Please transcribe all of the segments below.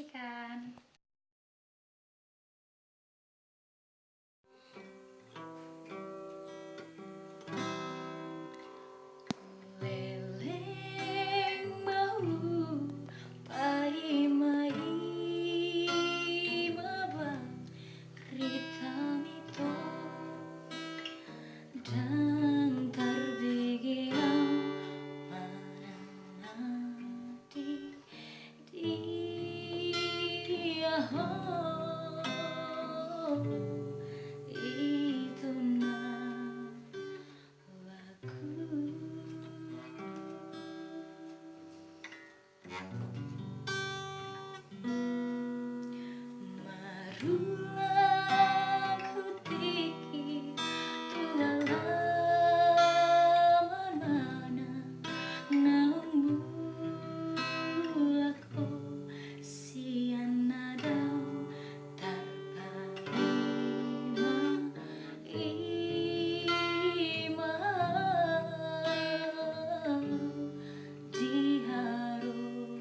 saksikan. Leleng mau pai mai mabang kerita mito dan terbigiang mana nanti dia itu Marulah kutiki kedalaman mana namun aku sian nadau terima di harum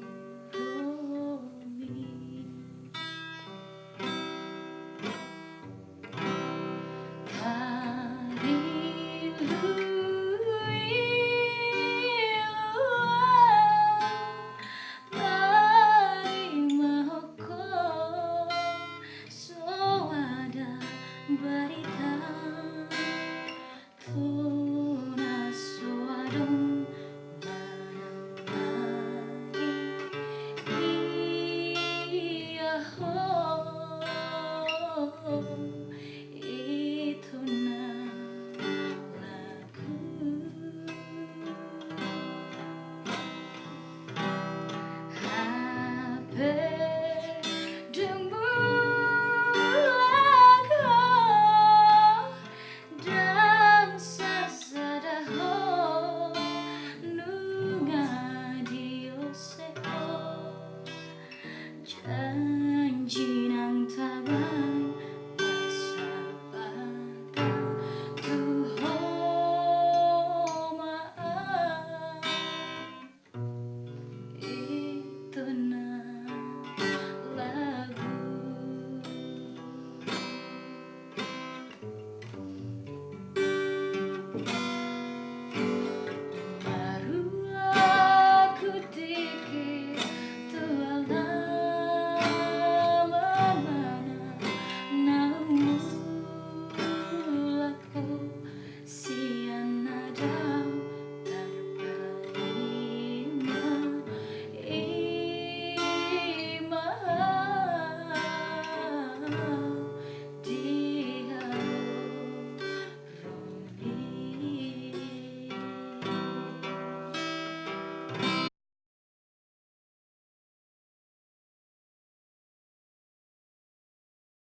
Berita tunas suadong manamai iya itu lagu HP demu dan sasadaho nunga dioseko